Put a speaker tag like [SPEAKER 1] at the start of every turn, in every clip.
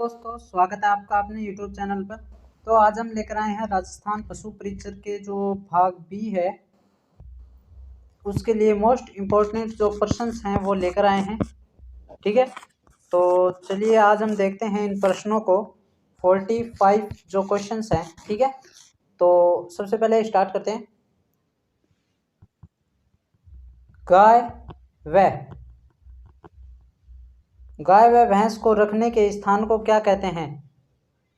[SPEAKER 1] दोस्तों, स्वागत है आपका अपने YouTube चैनल पर। तो आज हम लेकर आए हैं राजस्थान पशु परीक्षक के जो भाग बी है उसके लिए मोस्ट इम्पोर्टेंट जो प्रश्नस हैं वो लेकर आए हैं। ठीक है, तो चलिए आज हम देखते हैं इन प्रश्नों को। 45 जो क्वेश्चंस हैं। ठीक है, तो सबसे पहले स्टार्ट करते हैं। गाय व भैंस को रखने के स्थान को क्या कहते हैं?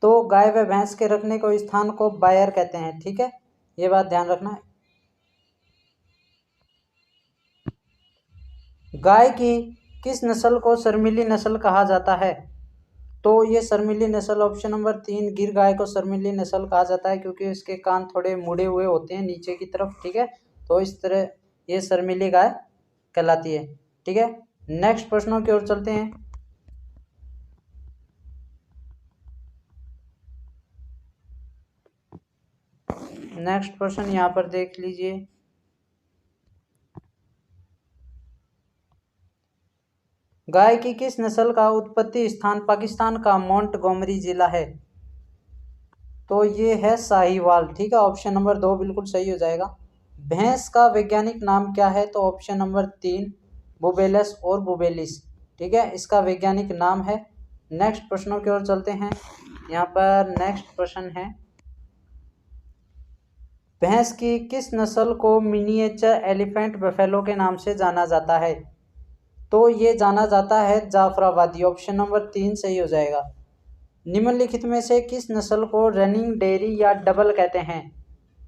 [SPEAKER 1] तो गाय व भैंस के रखने को स्थान को बायर कहते हैं। ठीक है, ये बात ध्यान रखना है। गाय की किस नस्ल को शर्मीली नस्ल कहा जाता है? तो ये शर्मीली नस्ल ऑप्शन नंबर 3 गिर गाय को शर्मीली नस्ल कहा जाता है क्योंकि इसके कान थोड़े मुड़े हुए होते हैं नीचे की तरफ। ठीक है, तो इस तरह ये शर्मीली गाय कहलाती है। ठीक है, नेक्स्ट प्रश्नों की ओर चलते हैं। नेक्स्ट प्रश्न यहाँ पर देख लीजिए। गाय की किस नस्ल का उत्पत्ति स्थान पाकिस्तान का मोंटगोमरी जिला है? तो ये है साहिवाल। ठीक है, ऑप्शन नंबर 2 बिल्कुल सही हो जाएगा। भैंस का वैज्ञानिक नाम क्या है? तो ऑप्शन नंबर 3 बुबेलस और बुबेलिस। ठीक है, इसका वैज्ञानिक नाम है। नेक्स्ट प्रश्नों की ओर चलते हैं। यहाँ पर नेक्स्ट प्रश्न है, भैंस की किस नस्ल को मिनिएचर एलिफेंट बफेलो के नाम से जाना जाता है? तो ये जाना जाता है जाफराबादी। ऑप्शन नंबर 3 सही हो जाएगा। निम्नलिखित में से किस नस्ल को रनिंग डेयरी या डबल कहते हैं?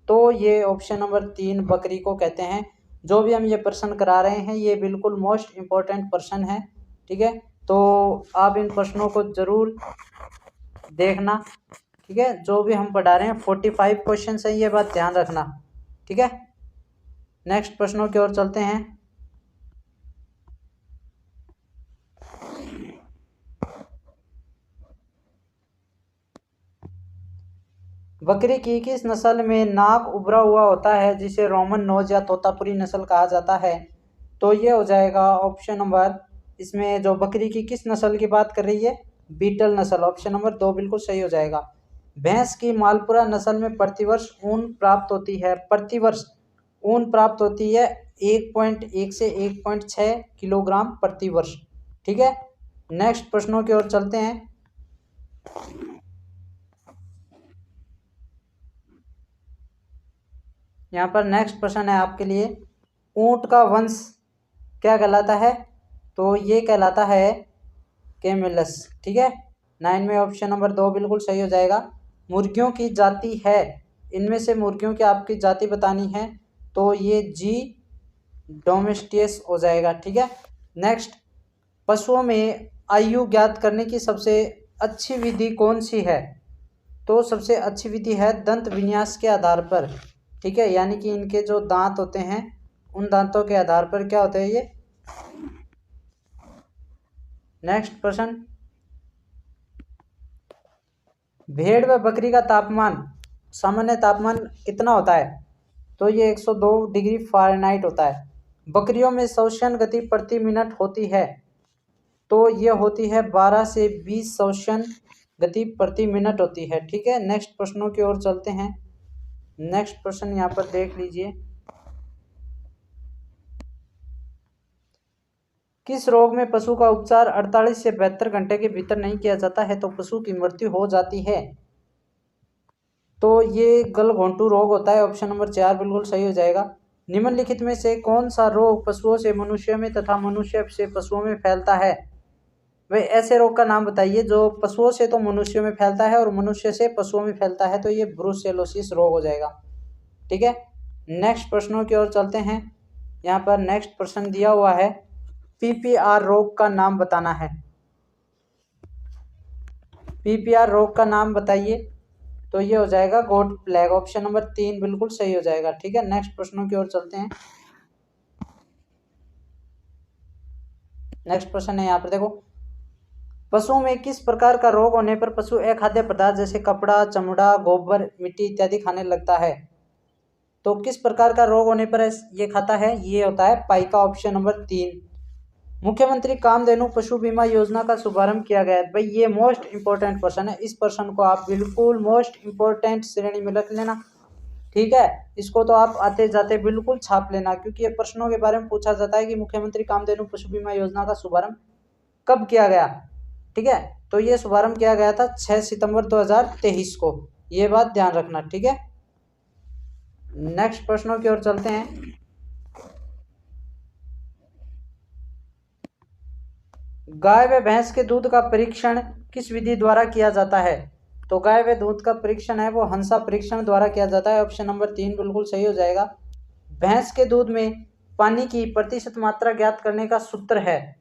[SPEAKER 1] तो ये ऑप्शन नंबर 3 बकरी को कहते हैं। जो भी हम ये प्रश्न करा रहे हैं ये बिल्कुल मोस्ट इम्पोर्टेंट प्रश्न है। ठीक है, तो आप इन प्रश्नों को जरूर देखना। ठीक है, जो भी हम पढ़ा रहे हैं 45 क्वेश्चन है, ये बात ध्यान रखना। ठीक है, नेक्स्ट प्रश्नों की ओर चलते हैं। बकरी की किस नस्ल में नाक उभरा हुआ होता है जिसे रोमन नोज या तोतापुरी नस्ल कहा जाता है? तो ये हो जाएगा ऑप्शन नंबर, इसमें जो बकरी की किस नस्ल की बात कर रही है, बीटल नस्ल। ऑप्शन नंबर 2 बिल्कुल सही हो जाएगा। भैंस की मालपुरा नस्ल में प्रतिवर्ष ऊन प्राप्त होती है 1.1 से 1.6 किलोग्राम प्रतिवर्ष। ठीक है, नेक्स्ट प्रश्नों की ओर चलते हैं। यहाँ पर नेक्स्ट प्रश्न है आपके लिए, ऊंट का वंश क्या कहलाता है? तो ये कहलाता है कैमेलस। ठीक है, 9 में ऑप्शन नंबर 2 बिल्कुल सही हो जाएगा। मुर्गियों की जाति है, इनमें से मुर्गियों की आपकी जाति बतानी है तो ये जी डोमेस्टियस हो जाएगा। ठीक है, नेक्स्ट, पशुओं में आयु ज्ञात करने की सबसे अच्छी विधि कौन सी है? तो सबसे अच्छी विधि है दंत विन्यास के आधार पर। ठीक है, यानी कि इनके जो दांत होते हैं उन दांतों के आधार पर क्या होता है ये। नेक्स्ट प्रश्न, भेड़ व बकरी का तापमान, सामान्य तापमान कितना होता है? तो ये 102 डिग्री फ़ारेनहाइट होता है। बकरियों में श्वसन गति प्रति मिनट होती है तो ये होती है 12 से 20 श्वसन गति प्रति मिनट होती है। ठीक है, नेक्स्ट प्रश्नों की ओर चलते हैं। नेक्स्ट प्रश्न यहाँ पर देख लीजिए, किस रोग में पशु का उपचार 48 से 72 घंटे के भीतर नहीं किया जाता है तो पशु की मृत्यु हो जाती है? तो ये गलघोंटू रोग होता है। ऑप्शन नंबर 4 बिल्कुल सही हो जाएगा। निम्नलिखित में से कौन सा रोग पशुओं से मनुष्य में तथा मनुष्य से पशुओं में फैलता है? वे ऐसे रोग का नाम बताइए जो पशुओं से तो मनुष्यों में फैलता है और मनुष्य से पशुओं में फैलता है। तो ये ब्रुसेलोसिस रोग हो जाएगा। ठीक है, नेक्स्ट प्रश्नों की ओर चलते हैं। यहाँ पर नेक्स्ट प्रश्न दिया हुआ है, पीपीआर रोग का नाम बताना है। पीपीआर रोग का नाम बताइए। तो ये हो जाएगा गोट प्लेग। ऑप्शन नंबर 3 बिल्कुल सही हो जाएगा। ठीक है, नेक्स्ट प्रश्नों की ओर चलते हैं। नेक्स्ट प्रश्न है यहाँ पर देखो, पशुओं में किस प्रकार का रोग होने पर पशु अखाद्य पदार्थ जैसे कपड़ा, चमड़ा, गोबर, मिट्टी इत्यादि खाने लगता है? तो किस प्रकार का रोग होने पर ये खाता है? ये होता है पाइका। ऑप्शन नंबर 3 मुख्यमंत्री कामधेनु पशु बीमा योजना का शुभारंभ किया गया है। भाई ये मोस्ट इंपोर्टेंट पर्सन है, इस पर्सन को आप बिल्कुल मोस्ट इंपोर्टेंट श्रेणी में रख लेना, ठीक है। इसको तो आप आते जाते बिल्कुल छाप लेना, क्योंकि ये प्रश्नों के बारे में पूछा जाता है कि मुख्यमंत्री कामधेनु पशु बीमा योजना का शुभारंभ कब किया गया, ठीक है। तो ये शुभारंभ किया गया था 6 सितंबर 2023 को, ये बात ध्यान रखना, ठीक है। नेक्स्ट प्रश्नों की ओर चलते हैं। गाय व भैंस के दूध का परीक्षण किस विधि द्वारा किया जाता है? तो गाय व दूध का परीक्षण है वो हंसा परीक्षण द्वारा किया जाता है। ऑप्शन नंबर 3 बिल्कुल सही हो जाएगा। भैंस के दूध में पानी की प्रतिशत मात्रा ज्ञात करने का सूत्र है,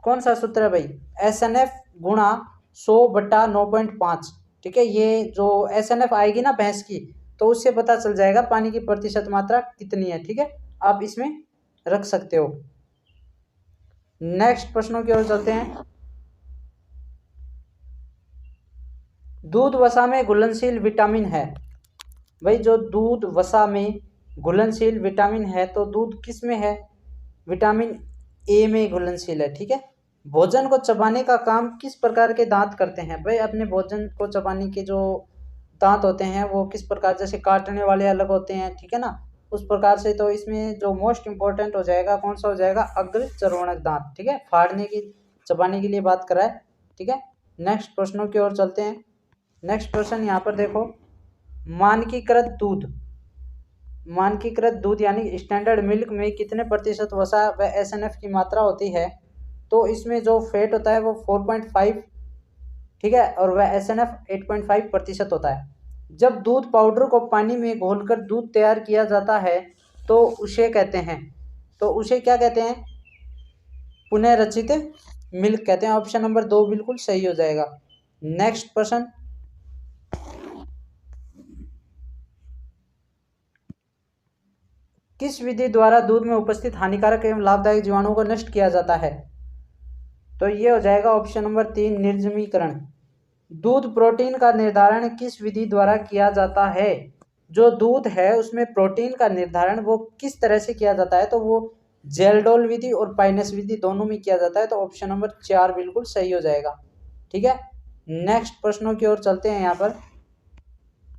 [SPEAKER 1] कौन सा सूत्र है भाई? SNF गुणा 100/9.5, ठीक है। ये जो SNF आएगी ना भैंस की, तो उससे पता चल जाएगा पानी की प्रतिशत मात्रा कितनी है, ठीक है। आप इसमें रख सकते हो। नेक्स्ट प्रश्नों की ओर चलते हैं। दूध वसा में घुलनशील विटामिन है। भाई जो दूध वसा में घुलनशील विटामिन है, तो दूध किस में है? विटामिन ए में घुलनशील है, ठीक है। भोजन को चबाने का काम किस प्रकार के दांत करते हैं? भाई अपने भोजन को चबाने के जो दांत होते हैं वो किस प्रकार, जैसे काटने वाले अलग होते हैं, ठीक है ना, उस प्रकार से। तो इसमें जो मोस्ट इंपॉर्टेंट हो जाएगा, कौन सा हो जाएगा? अग्रचर्वणक दांत, ठीक है। फाड़ने की, चबाने के लिए बात करा है, ठीक है। नेक्स्ट प्रश्नों की ओर चलते हैं। नेक्स्ट प्रश्न यहाँ पर देखो, मानकीकृत दूध, मानकीकृत दूध यानी स्टैंडर्ड मिल्क में कितने प्रतिशत वसा व SNF की मात्रा होती है? तो इसमें जो फैट होता है वो 4.5, ठीक है, और वह SNF 8.5% होता है। जब दूध पाउडर को पानी में घोलकर दूध तैयार किया जाता है तो उसे कहते हैं, तो उसे क्या कहते हैं? पुनर्रचित मिल्क कहते हैं। ऑप्शन नंबर 2 बिल्कुल सही हो जाएगा। नेक्स्ट प्रश्न, किस विधि द्वारा दूध में उपस्थित हानिकारक एवं लाभदायक जीवाणुओं को नष्ट किया जाता है? तो ये हो जाएगा ऑप्शन नंबर 3 निर्जमीकरण। दूध प्रोटीन का निर्धारण किस विधि द्वारा किया जाता है? जो दूध है उसमें प्रोटीन का निर्धारण वो किस तरह से किया जाता है? तो वो जेल्डोल विधि और पाइनेस विधि दोनों में किया जाता है। तो ऑप्शन नंबर 4 बिल्कुल सही हो जाएगा, ठीक है। नेक्स्ट प्रश्नों की ओर चलते हैं। यहाँ पर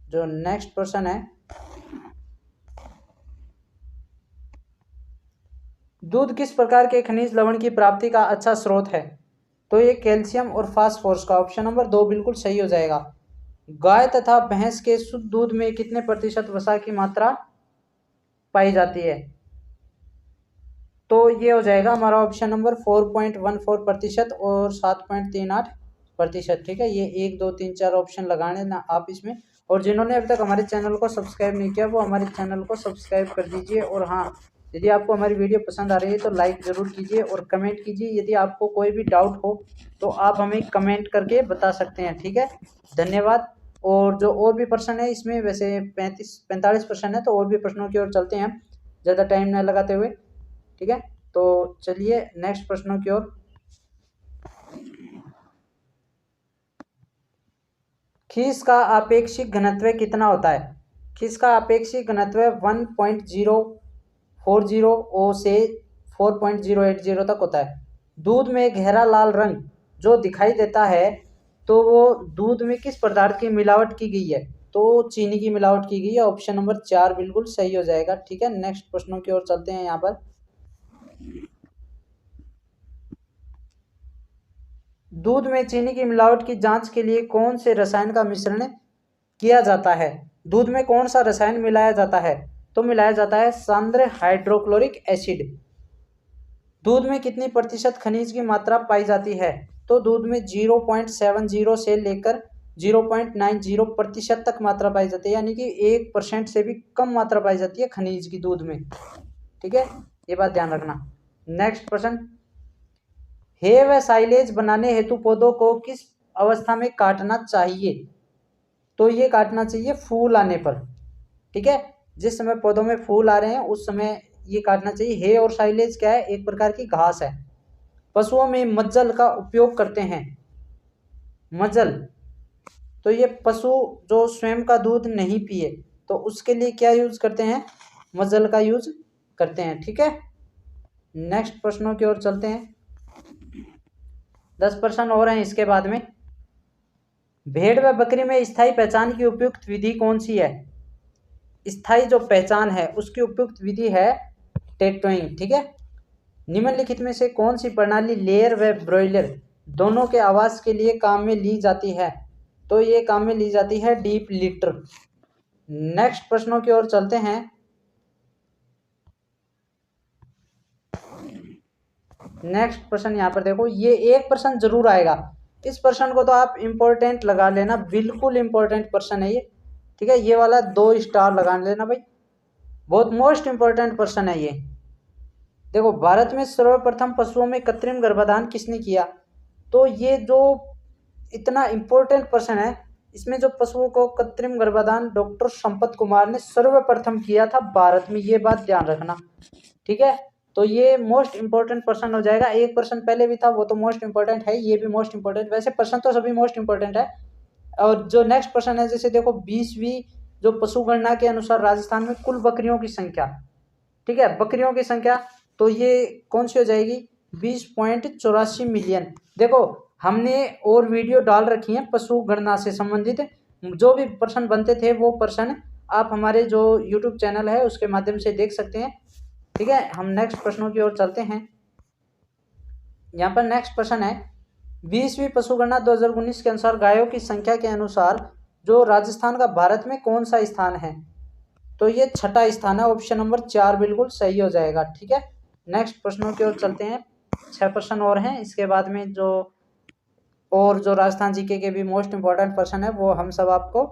[SPEAKER 1] जो नेक्स्ट प्रश्न है, दूध किस प्रकार के खनिज लवण की प्राप्ति का अच्छा स्रोत है? तो ये कैल्शियम और फास्फोरस का। ऑप्शन नंबर 2 बिल्कुल सही हो जाएगा। गाय तथा भैंस के शुद्ध दूध में कितने प्रतिशत वसा की मात्रा पाई जाती है? तो ये हो जाएगा हमारा ऑप्शन नंबर 4.14% और 7.38%, ठीक है। ये 1 2 3 4 ऑप्शन लगाने ना आप इसमें। और जिन्होंने अभी तक हमारे चैनल को सब्सक्राइब नहीं किया वो हमारे चैनल को सब्सक्राइब कर दीजिए। और हाँ, यदि आपको हमारी वीडियो पसंद आ रही है तो लाइक ज़रूर कीजिए और कमेंट कीजिए। यदि आपको कोई भी डाउट हो तो आप हमें कमेंट करके बता सकते हैं, ठीक है। धन्यवाद। और जो और भी प्रश्न है इसमें, वैसे 45 प्रश्न है, तो और भी प्रश्नों की ओर चलते हैं ज़्यादा टाइम न लगाते हुए, ठीक है। तो चलिए नेक्स्ट प्रश्नों की ओर। खीस का आपेक्षिक घनत्व कितना होता है? खीस का आपेक्षिक घनत्व 1.040 O से 4.080 तक होता है। दूध में गहरा लाल रंग जो दिखाई देता है तो वो दूध में किस पदार्थ की मिलावट की गई है? तो चीनी की मिलावट की गई है। ऑप्शन नंबर 4 बिल्कुल सही हो जाएगा, ठीक है। नेक्स्ट प्रश्नों की ओर चलते हैं। यहाँ पर दूध में चीनी की मिलावट की जांच के लिए कौन से रसायन का मिश्रण किया जाता है? दूध में कौन सा रसायन मिलाया जाता है? तो मिलाया जाता है सांद्र हाइड्रोक्लोरिक एसिड। दूध में कितनी प्रतिशत खनिज की मात्रा पाई जाती है? तो दूध में 0.70 से लेकर 0.90% तक मात्रा पाई जाती है, यानी कि 1% से भी कम मात्रा पाई जाती है खनिज की दूध में, ठीक है। ये बात ध्यान रखना। नेक्स्ट प्रश्न, हे व साइलेज बनाने हेतु पौधों को किस अवस्था में काटना चाहिए? तो ये काटना चाहिए फूल आने पर, ठीक है। जिस समय पौधों में फूल आ रहे हैं उस समय ये काटना चाहिए। हे और साइलेज क्या है? एक प्रकार की घास है। पशुओं में मज्जल का उपयोग करते हैं। मज्जल, तो ये पशु जो स्वयं का दूध नहीं पिए तो उसके लिए क्या यूज करते हैं? मज्जल का यूज करते हैं, ठीक है। नेक्स्ट प्रश्नों की ओर चलते हैं। 10% और हैं इसके बाद में। भेड़ व बकरी में स्थायी पहचान की उपयुक्त विधि कौन सी है? स्थायी जो पहचान है उसकी उपयुक्त विधि है टैटूइंग, ठीक है। निम्नलिखित में से कौन सी प्रणाली लेयर व ब्रॉयलर दोनों के आवास के लिए काम में ली जाती है? तो ये काम में ली जाती है डीप लिटर। नेक्स्ट प्रश्नों की ओर चलते हैं। नेक्स्ट प्रश्न यहाँ पर देखो, ये एक प्रश्न जरूर आएगा, इस प्रश्न को तो आप इंपॉर्टेंट लगा लेना, बिल्कुल इंपॉर्टेंट प्रश्न है ये, ठीक है। ये वाला 2 स्टार लगा लेना भाई, बहुत मोस्ट इंपॉर्टेंट प्रश्न है ये। देखो, भारत में सर्वप्रथम पशुओं में कृत्रिम गर्भाधान किसने किया? तो ये जो इतना इंपॉर्टेंट प्रश्न है, इसमें जो पशुओं को कृत्रिम गर्भाधान डॉक्टर संपत कुमार ने सर्वप्रथम किया था भारत में, ये बात ध्यान रखना, ठीक है। तो ये मोस्ट इंपॉर्टेंट प्रश्न हो जाएगा। एक प्रश्न पहले भी था, वो तो मोस्ट इंपॉर्टेंट है, ये भी मोस्ट इंपॉर्टेंट, वैसे प्रश्न तो सभी मोस्ट इंपॉर्टेंट है। और जो नेक्स्ट प्रश्न है, जैसे देखो 20वीं जो पशु गणना के अनुसार राजस्थान में कुल बकरियों की संख्या, ठीक है, बकरियों की संख्या, तो ये कौन सी हो जाएगी? 20.84 मिलियन। देखो, हमने और वीडियो डाल रखी है पशु गणना से संबंधित, जो भी प्रश्न बनते थे वो प्रश्न आप हमारे जो यूट्यूब चैनल है उसके माध्यम से देख सकते हैं, ठीक है। हम नेक्स्ट प्रश्नों की ओर चलते हैं। यहाँ पर नेक्स्ट प्रश्न है, 20वीं पशु गणना 2019 के अनुसार गायों की संख्या के अनुसार जो राजस्थान का भारत में कौन सा स्थान है? तो ये 6ठा स्थान है, ऑप्शन नंबर 4 बिल्कुल सही हो जाएगा, ठीक है। नेक्स्ट प्रश्नों की ओर चलते हैं। 6 प्रश्न और हैं, इसके बाद में जो राजस्थान जीके के भी मोस्ट इंपॉर्टेंट प्रश्न है वो हम सब आपको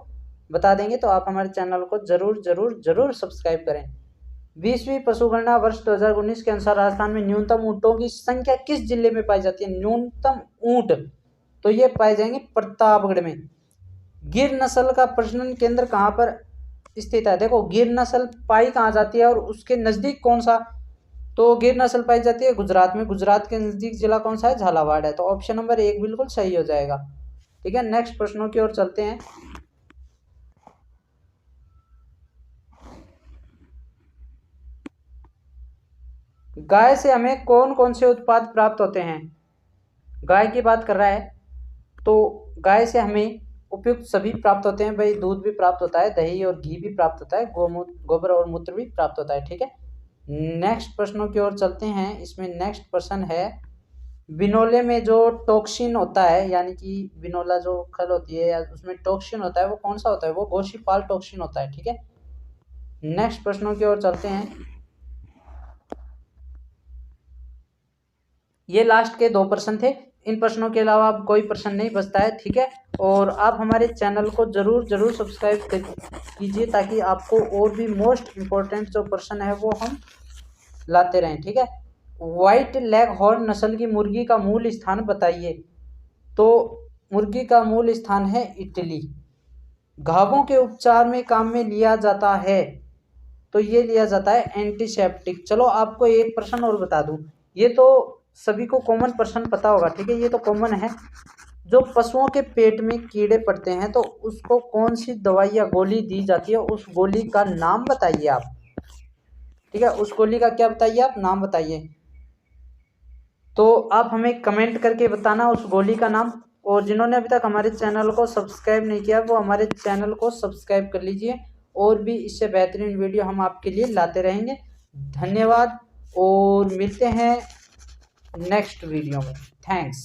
[SPEAKER 1] बता देंगे, तो आप हमारे चैनल को जरूर जरूर जरूर सब्सक्राइब करें। 20वीं पशु गणना वर्ष 2019 के अनुसार राजस्थान में न्यूनतम ऊँटों की संख्या किस जिले में पाई जाती है? न्यूनतम ऊँट, तो ये पाए जाएंगे प्रतापगढ़ में। गिर नस्ल का प्रजनन केंद्र कहाँ पर स्थित है? देखो, गिर नस्ल पाई कहाँ जाती है और उसके नज़दीक कौन सा? तो गिर नस्ल पाई जाती है गुजरात में। गुजरात के नज़दीक जिला कौन सा है? झालावाड़ है। तो ऑप्शन नंबर 1 बिल्कुल सही हो जाएगा, ठीक है। नेक्स्ट प्रश्नों की ओर चलते हैं। गाय से हमें कौन कौन से उत्पाद प्राप्त होते हैं? गाय की बात कर रहा है, तो गाय से हमें उपयुक्त सभी प्राप्त होते हैं भाई। दूध भी प्राप्त होता है, दही और घी भी प्राप्त होता है, गोबर और मूत्र भी प्राप्त होता है, ठीक है। नेक्स्ट प्रश्नों की ओर चलते हैं। इसमें नेक्स्ट प्रश्न है, बिनोले में जो टॉक्सिन होता है, यानी कि बिनोला जो खल होती है या उसमें टॉक्सिन होता है, वो कौन सा होता है? वो गोशीपाल टॉक्सिन होता है, ठीक है। नेक्स्ट प्रश्नों की ओर चलते हैं। ये लास्ट के 2 प्रश्न थे, इन प्रश्नों के अलावा अब कोई प्रश्न नहीं बचता है, ठीक है। और आप हमारे चैनल को जरूर जरूर सब्सक्राइब कीजिए, ताकि आपको और भी मोस्ट इम्पोर्टेंट जो प्रश्न है वो हम लाते रहें, ठीक है। व्हाइट लेग हॉर्न नस्ल की मुर्गी का मूल स्थान बताइए? तो मुर्गी का मूल स्थान है इटली। घावों के उपचार में काम में लिया जाता है, तो ये लिया जाता है एंटीसेप्टिक। चलो आपको एक प्रश्न और बता दूं, ये तो सभी को कॉमन प्रश्न पता होगा, ठीक है, ये तो कॉमन है। जो पशुओं के पेट में कीड़े पड़ते हैं तो उसको कौन सी दवाई या गोली दी जाती है? उस गोली का नाम बताइए आप, ठीक है। उस गोली का क्या बताइए आप? नाम बताइए। तो आप हमें कमेंट करके बताना उस गोली का नाम। और जिन्होंने अभी तक हमारे चैनल को सब्सक्राइब नहीं किया, वो हमारे चैनल को सब्सक्राइब कर लीजिए, और भी इससे बेहतरीन वीडियो हम आपके लिए लाते रहेंगे। धन्यवाद, और मिलते हैं नेक्स्ट वीडियो में। थैंक्स।